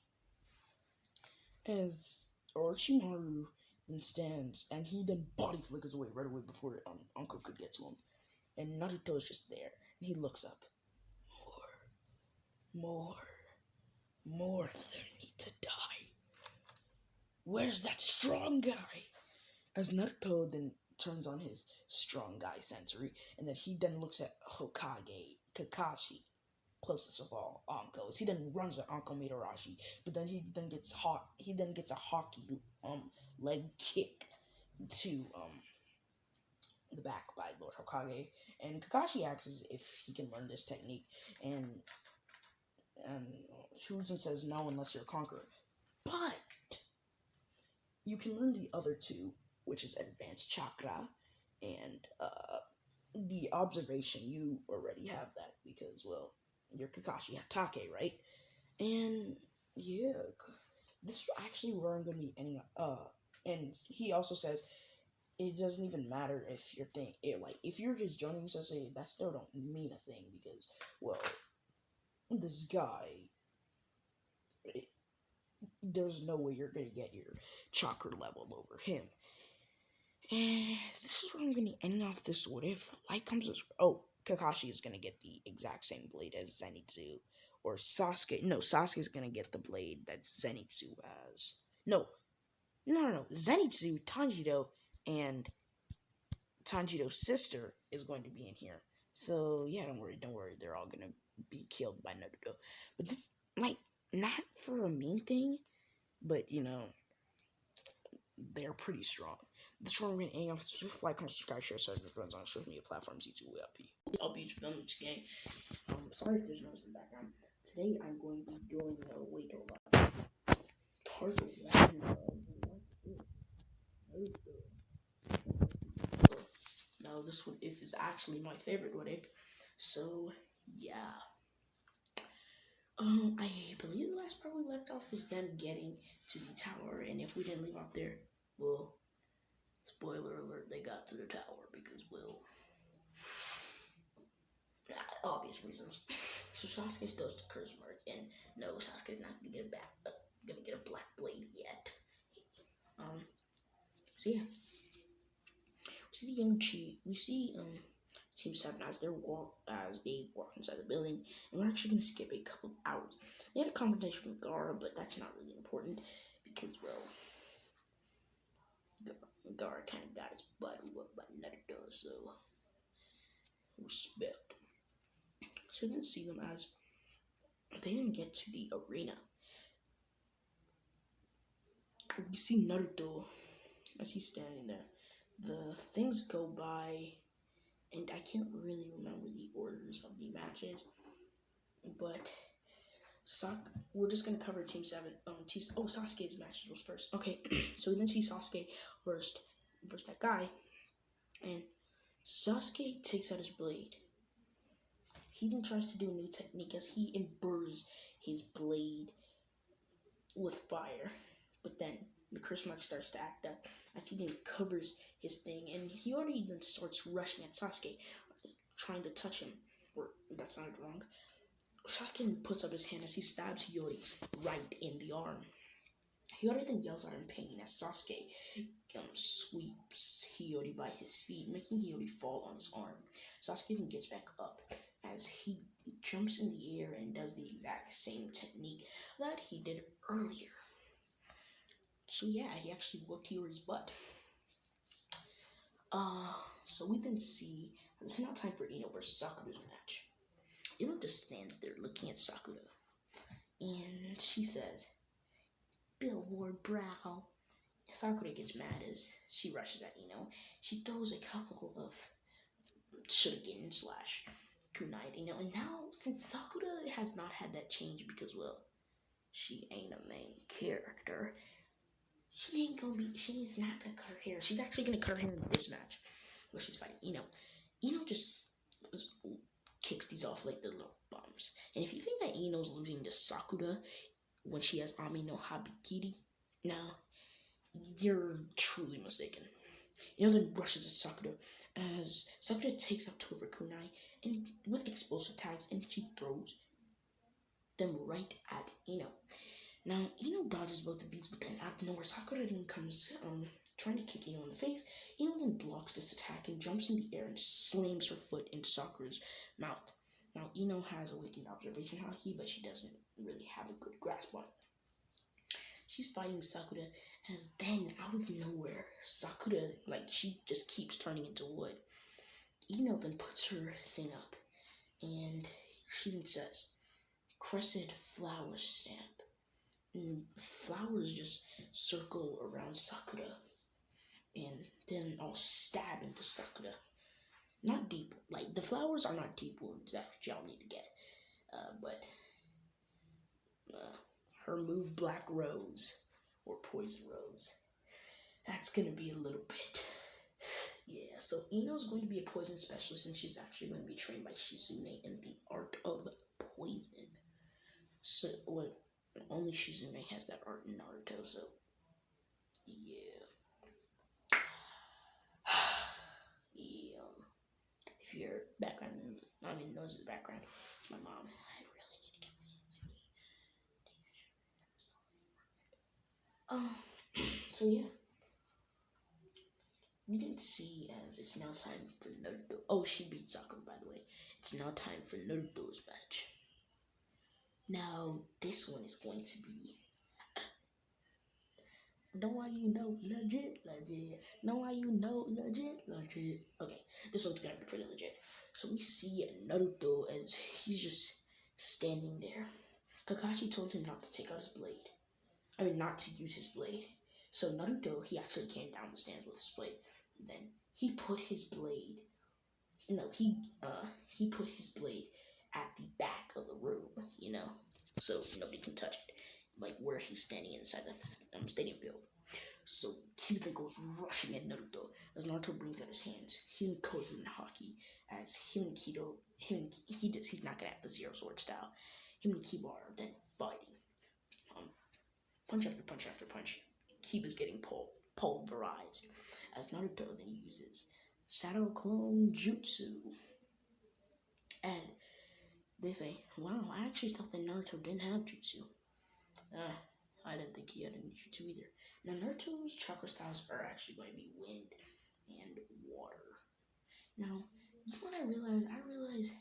As Orochimaru then stands, and he then body flickers away right away before Uncle could get to him. And Naruto is just there, and he looks up. More of them need to die. Where's that strong guy? As Naruto then turns on his strong guy sensory, and then he then looks at Hokage, Kakashi, closest of all, Anko. He then runs at Anko Mitarashi, but then he then gets a Haki leg kick to the back by Lord Hokage, and Kakashi asks if he can learn this technique, and Hiruzen says no unless you're a conqueror, but you can learn the other 2 which is advanced chakra, and the observation, you already have that because, well, you're Kakashi Hatake, right? And yeah, this is actually where I'm gonna be ending up. And he also says it doesn't even matter if you're if you're just joining Sensei, that still don't mean a thing because, well, this guy, it, there's no way you're gonna get your chakra level over him. And this is where I'm gonna end off this. What if light comes as Kakashi is gonna get the exact same blade as Zenitsu, or Sasuke. No, Sasuke's gonna get the blade that Zenitsu has. No. Zenitsu, Tanjiro, and Tanjiro's sister is going to be in here. So yeah, don't worry. They're all gonna be killed by Naruto. But this, not for a mean thing, but they're pretty strong. This one we're gonna off. Just like, comment, subscribe, share, friends on social media platforms. YouTube, I'll be filming today. Sorry if there's noise in the background. Today I'm going to be doing wait hold on. Target version of now this what if is actually my favorite what if. So yeah. I believe the last part we left off was them getting to the tower, and if we didn't leave out there, well, spoiler alert, they got to the tower because, well, obvious reasons. So Sasuke does the curse mark, and no, Sasuke's not gonna get a black blade yet. So yeah, we see the young Chi. We see Team 7 as they walk inside the building, and we're actually gonna skip a couple hours. They had a confrontation with Gaara, but that's not really important because, well, Gaara kind of got his butt whooped by Naruto, so respect. So we didn't see them as they didn't get to the arena. We see Naruto as he's standing there. The things go by, and I can't really remember the orders of the matches, but we're just gonna cover Team 7. Sasuke's matches was first. Okay, so we didn't see Sasuke versus that guy, and Sasuke takes out his blade. He then tries to do a new technique as he imburs his blade with fire, but then the curse mark starts to act up as he then covers his thing, and he already then starts rushing at Sasuke, trying to touch him. Or that sounded wrong. Sasuke puts up his hand as he stabs Hiyori right in the arm. Hiyori then yells out in pain as Sasuke sweeps Hiyori by his feet, making Hiyori fall on his arm. Sasuke then gets back up as he jumps in the air and does the exact same technique that he did earlier. So yeah, he actually whooped Hiyori's butt. So we then see it's now time for Ino versus Sakura's match. Ino just stands there looking at Sakura, and she says, "Billboard brow." Sakura gets mad as she rushes at Ino. She throws a couple of shuriken / kunai at Ino, and now since Sakura has not had that change because, well, she ain't a main character, she's not gonna cut her hair. She's actually gonna cut her hair in this match where she's fighting Ino. Ino just kicks these off like the little bombs. And if you think that Ino's losing to Sakura when she has Ami no Habikiri, now you're truly mistaken. Ino then rushes at Sakura as Sakura takes out two of her kunai and with explosive tags, and she throws them right at Ino. Now, Ino dodges both of these, but then out of nowhere, Sakura then comes trying to kick Ino in the face. Ino then blocks this attack and jumps in the air and slams her foot into Sakura's mouth. Now, Ino has a wicked observation haki, but she doesn't really have a good grasp on it. She's fighting Sakura, as then, out of nowhere, Sakura, she just keeps turning into wood. Ino then puts her thing up, and she then says, "Crescent flower stamp." And the flowers just circle around Sakura, and then I'll stab into Sakura. Not deep, the flowers are not deep wounds, that's what y'all need to get. But her move Black Rose, or Poison Rose, that's gonna be a little bit. Yeah, so Ino's going to be a poison specialist, and she's actually going to be trained by Shizune in the art of poison. So, what? Only Shizune has that art in Naruto, so yeah. Yeah. If your background, noise in the background, it's my mom. I really need to get my so yeah. We didn't see as it's now time for Naruto. Oh, she beat Sakura, by the way. It's now time for Naruto's match. Now, this one is going to be. Know why you know legit, legit. Know why you know legit, legit. Okay, this one's gonna be pretty legit. So we see Naruto as he's just standing there. Kakashi told him not to take out his blade. I mean, not to use his blade. So Naruto, he actually came down the stairs with his blade. Then he put his blade. No, he put his blade at the back of the room. So nobody can touch it, like where he's standing inside the stadium field. So Kibita goes rushing at Naruto as Naruto brings out his hands. He encodes him in hockey as him and he's not gonna have the zero sword style. Him and Kiba are then fighting. Punch after punch after punch. Kiba's getting pulverized as Naruto then uses Shadow Clone Jutsu. And they say, wow, I actually thought that Naruto didn't have Jutsu. I didn't think he had any Jutsu either. Now, Naruto's chakra styles are actually going to be wind and water. Now, you know what I realized? I realized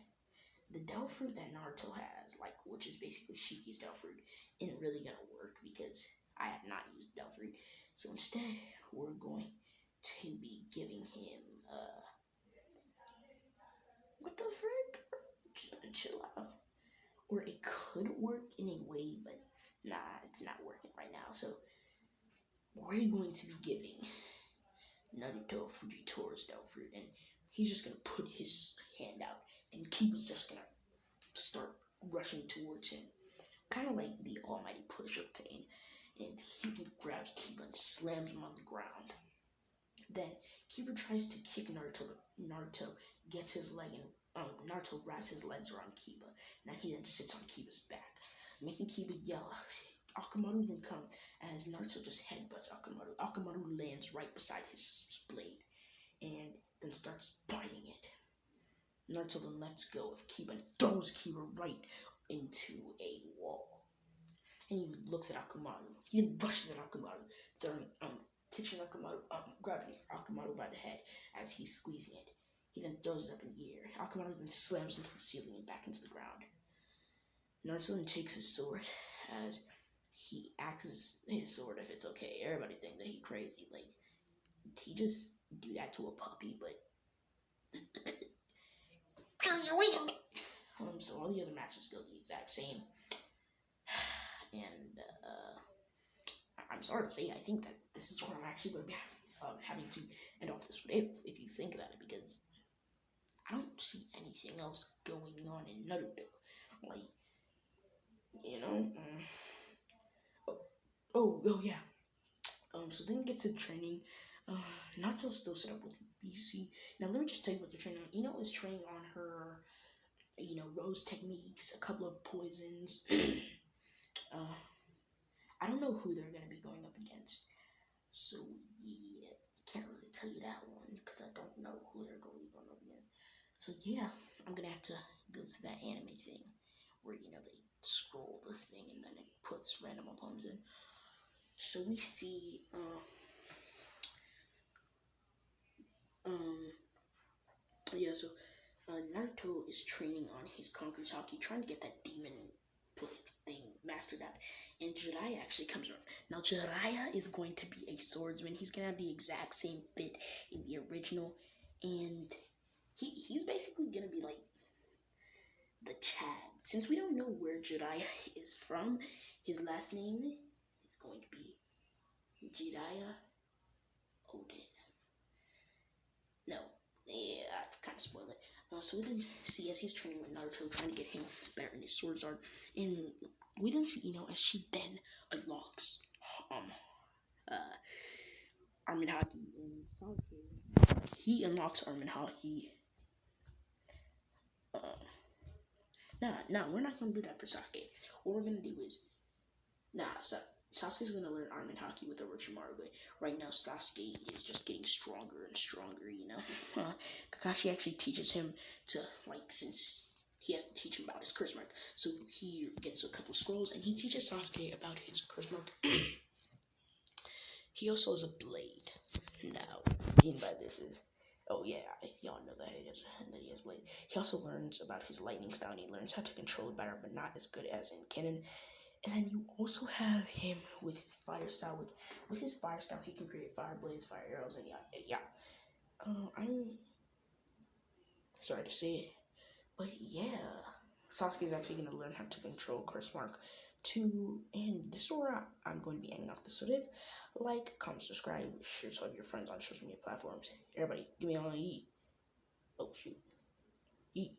the Devil Fruit that Naruto has, which is basically Shiki's Devil Fruit, isn't really going to work because I have not used Devil Fruit. So instead, we're going to be giving him, what the frick? Chill out. Or it could work in a way, but nah, it's not working right now. So we're going to be giving Naruto Fujitora's Devil Fruit, and he's just gonna put his hand out, and Kiba's just gonna start rushing towards him, kind of like the almighty push of pain. And he grabs Kiba and slams him on the ground. Then Kiba tries to kick Naruto. Naruto gets his leg, and Naruto wraps his legs around Kiba. Now he then sits on Kiba's back, making Kiba yell. Akamaru then comes as Naruto just headbutts Akamaru. Akamaru lands right beside his blade and then starts biting it. Naruto then lets go of Kiba and throws Kiba right into a wall. And he looks at Akamaru. He then rushes at Akamaru, catching Akamaru, grabbing Akamaru by the head as he's squeezing it. He then throws it up in the air. Akamaru then slams into the ceiling and back into the ground. Naruto then takes his sword as he axes his sword if it's okay. Everybody think that he crazy. He just do that to a puppy, but so all the other matches go the exact same. And I'm sorry to say, I think that this is where I'm actually going to be having to end off this video, if you think about it, because I don't see anything else going on in Naruto. Oh yeah. So then we get to the training. Naruto's still set up with BC. Now let me just tell you what they're training on. Ino is training on her, rose techniques, a couple of poisons. I don't know who they're gonna be going up against. So yeah, can't really tell you that one because I don't know who they're going to be going up against. So yeah, I'm gonna have to go to that anime thing where they scroll the thing and then it puts random opponents in. So we see Naruto is training on his concrete hockey, trying to get that demon thing mastered out. And Jiraiya actually comes around. Now Jiraiya is going to be a swordsman. He's gonna have the exact same fit in the original, and he's basically gonna be like the Chad. Since we don't know where Jiraiya is from, his last name is going to be Jiraiya Odin. No, yeah, I kind of spoiled it. So we then see as he's training with Naruto, trying to get him better in his swords art, and we then see as she then unlocks Armin Haki and Sasuke. He unlocks Armin Haki. Nah, we're not gonna do that for Sasuke. What we're gonna do is, Sasuke's gonna learn Armin Haki with Orochimaru, but right now Sasuke is just getting stronger and stronger, you know? Kakashi actually teaches him to, like, since he has to teach him about his curse mark, so he gets a couple scrolls, and he teaches Sasuke about his curse mark. He also has a blade. Now, what I mean by this is, oh yeah, y'all know that he has blade. He also learns about his lightning style, and he learns how to control it better, but not as good as in canon. And then you also have him with his fire style. With his fire style, he can create fire blades, fire arrows, and yeah. I'm sorry to say it, but yeah, Sasuke is actually going to learn how to control Curse Mark 2. And this is where I'm going to be ending off this video. Like, comment, subscribe, share to all of your friends on social media platforms. Everybody, give me all yeet. Oh shoot, yeet.